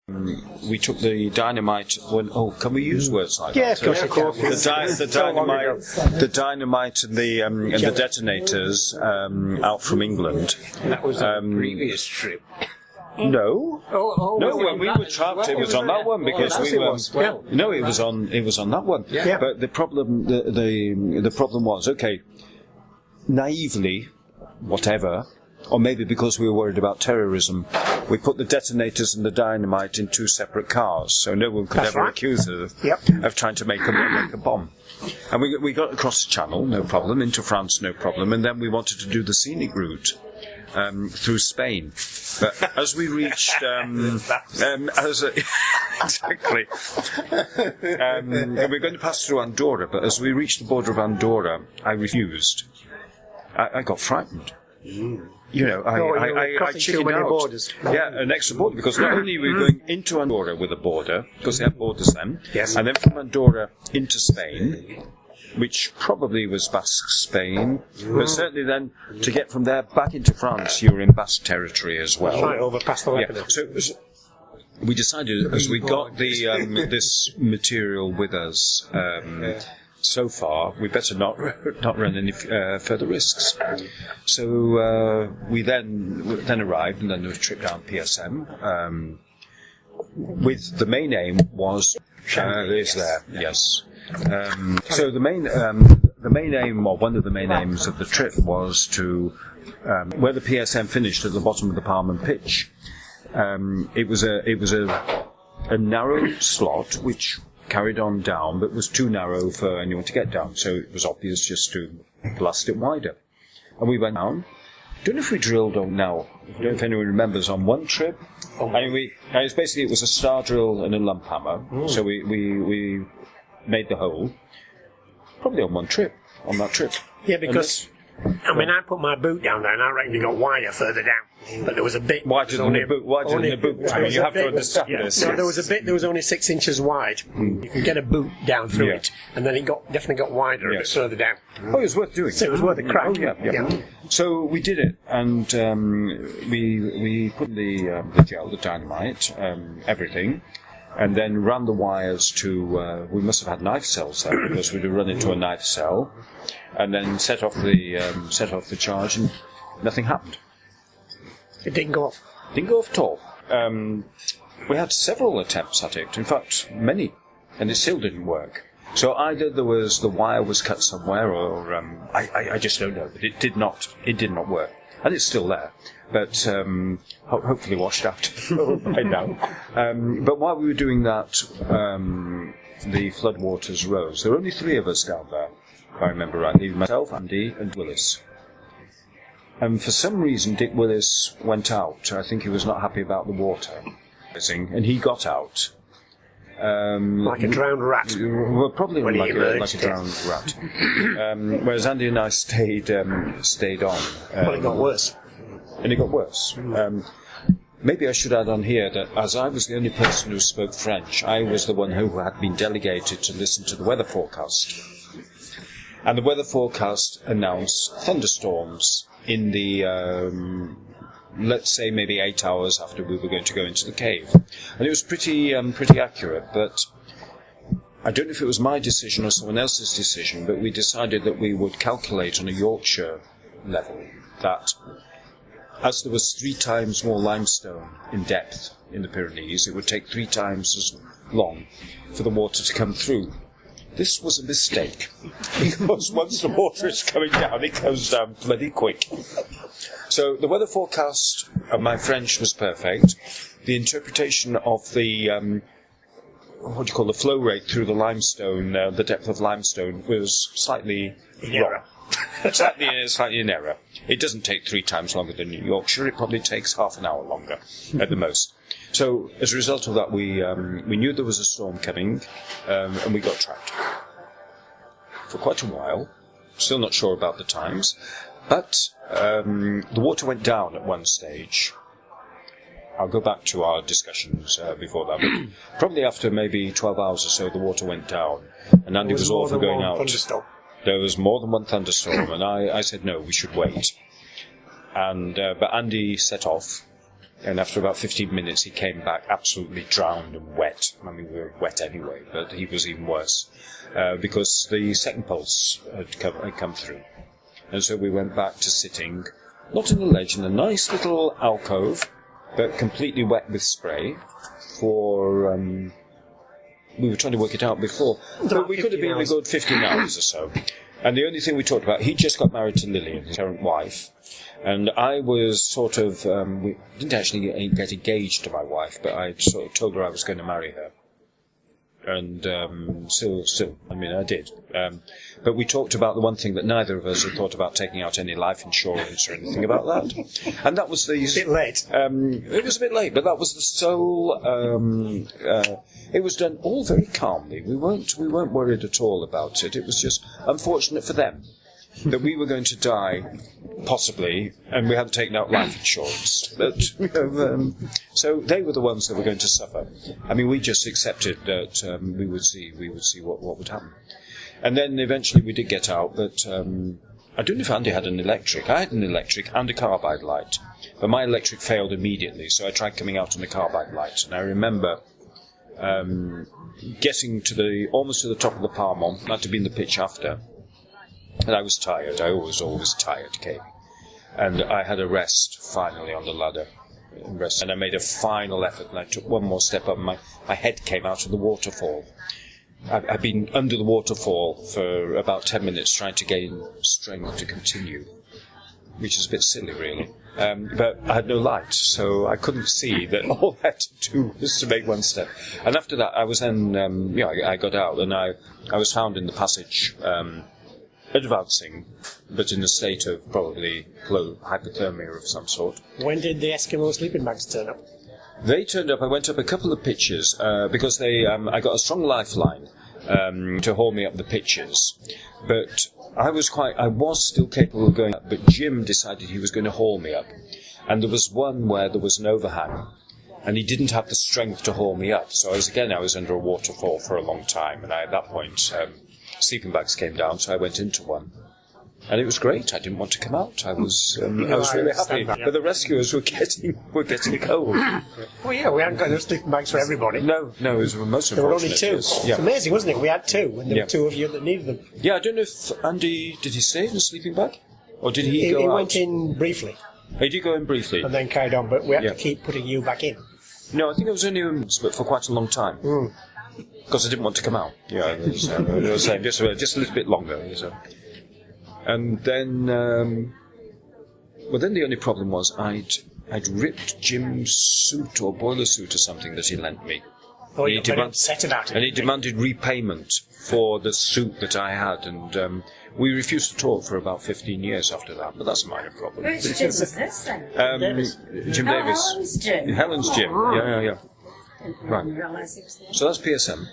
we took the dynamite. Can we use words like that? Yes, of course. The dynamite and the detonators out from England. That was a previous trip. No, when we were trapped, it was on that one because we were. No, it was on that one. Yeah. But the problem, the problem was, naively, whatever, or maybe because we were worried about terrorism, we put the detonators and the dynamite in 2 separate cars, so no one could ever accuse us of trying to make a bomb. And we got across the Channel, no problem, into France, no problem, and then we wanted to do the scenic route through Spain. But as we reached, exactly, we're going to pass through Andorra, but as we reached the border of Andorra, I refused. I got frightened. You know, I chickened out. Borders. Yeah, an extra border, because not only were we going into Andorra with a border, because they have borders then, yes. And then from Andorra into Spain, which probably was Basque Spain, but certainly then to get from there back into France, you were in Basque territory as well. Right, over past the Lebanon. So we decided, as we got the this material with us, so far, we better not run any further risks. So we then arrived, and then there was a trip down PSM. With the main aim was yes. So the main aim, or one of the main aims of the trip, was to where the PSM finished at the bottom of the Palm Pitch. It was a narrow slot which carried on down, but was too narrow for anyone to get down, so it was obvious just to blast it wider. And we went down. I don't know if we drilled on now. I don't know if anyone remembers on one trip. It was a star drill and a lump hammer. So we made the hole. Probably on one trip. On that trip. Yeah, because I put my boot down there, and I reckon it got wider further down. But there was a bit. Why didn't the boot? You have to understand this. No, there was a bit. There was only 6 inches wide. You could get a boot down through it, and then it definitely got wider a bit further down. Oh, it was worth doing. So it was worth a crack. Yeah. So we did it, and we put the gel, the dynamite, everything. And then ran the wires to. We must have had knife cells there, because we'd run into a knife cell, and then set off the charge, and nothing happened. It didn't go off. Didn't go off at all. We had several attempts at it. In fact, many, and it still didn't work. So either the wire was cut somewhere, or I just don't know. But it did not work, and it's still there. But hopefully washed out by now. But while we were doing that, the floodwaters rose. There were only 3 of us down there, if I remember rightly. Myself, Andy, and Willis. And for some reason, Dick Willis went out. I think he was not happy about the water, and he got out. Like a drowned rat. Well, probably like a drowned rat. Whereas Andy and I stayed on. Well, it got worse. And it got worse. Maybe I should add on here that as I was the only person who spoke French, I was the one who had been delegated to listen to the weather forecast. And the weather forecast announced thunderstorms in the, let's say maybe 8 hours after we were going to go into the cave. And it was pretty accurate, but I don't know if it was my decision or someone else's decision, but we decided that we would calculate on a Yorkshire level that as there was 3 times more limestone in depth in the Pyrenees, it would take 3 times as long for the water to come through. This was a mistake, because once the water is coming down, it goes down bloody quick. So the weather forecast of my French was perfect. The interpretation of the, the flow rate through the limestone, the depth of limestone, was slightly wrong. Slightly in error. It doesn't take 3 times longer than New Yorkshire. It probably takes half an hour longer at the most. So as a result of that, we knew there was a storm coming, and we got trapped for quite a while. Still not sure about the times, but the water went down at one stage. I'll go back to our discussions before that. But probably after maybe 12 hours or so, the water went down, and Andy was all for going out. Thunderstorm. There was more than one thunderstorm, and I said no, we should wait. And but Andy set off, And after about 15 minutes, he came back absolutely drowned and wet. I mean, we were wet anyway, but he was even worse because the second pulse had come through. And so we went back to sitting, not in the ledge, in a nice little alcove, but completely wet with spray for... we were trying to work it out before, but we could have been a good 15 hours or so. And the only thing we talked about, he just got married to Lillian, his current wife, and I was sort of, we didn't actually get engaged to my wife, but I sort of told her I was going to marry her. And still, I mean, I did. But we talked about the one thing that neither of us had thought about taking out any life insurance or anything about that. And that was the... A bit late. It was a bit late, but that was the sole... it was done all very calmly. We weren't worried at all about it. It was just unfortunate for them that we were going to die, possibly, and we hadn't taken out life insurance. But so they were the ones that were going to suffer. I mean, we just accepted that we would see what would happen. And then eventually we did get out, but I don't know if Andy had an electric. I had an electric and a carbide light, but my electric failed immediately, so I tried coming out on a carbide light. And I remember getting to almost to the top of the Parmont, had to be in the pitch after. And I was tired. I was always tired, Kate. And I had a rest, finally, on the ladder. And I made a final effort, and I took one more step up, and my head came out of the waterfall. I'd been under the waterfall for about 10 minutes trying to gain strength to continue, which is a bit silly, really. But I had no light, so I couldn't see that all I had to do was to make one step. And after that, I was then, I got out, and I was found in the passage, advancing, but in a state of probably hypothermia of some sort. When did the Eskimo sleeping bags turn up? They turned up. I went up a couple of pitches because I got a strong lifeline to haul me up the pitches, but I was still capable of going up. But Jim decided he was going to haul me up, and there was one where there was an overhang, and he didn't have the strength to haul me up. So I was under a waterfall for a long time, and at that point. Sleeping bags came down, so I went into one. And it was great. I didn't want to come out. I was really happy. But the rescuers were getting cold. Well, yeah, we hadn't got enough sleeping bags for everybody. No, it was most unfortunate. There were only two. Yeah. It's amazing, wasn't it? We had two, and there were two of you that needed them. Yeah, I don't know if Andy, did he stay in a sleeping bag? Or did he go out? He went in briefly. He did go in briefly. And then carried on, but we had to keep putting you back in. No, I think it was only but for quite a long time. Because I didn't want to come out. Yeah, I was saying just a little bit longer. So. And then, then the only problem was I'd ripped Jim's suit or boiler suit or something that he lent me. Oh, you got upset about it. And he demanded repayment for the suit that I had, and we refused to talk for about 15 years after that. But that's a minor problem. Which Jim was this then? Jim Davis. Helen's Jim. Helen's Jim. Yeah. Right. So that's PSM.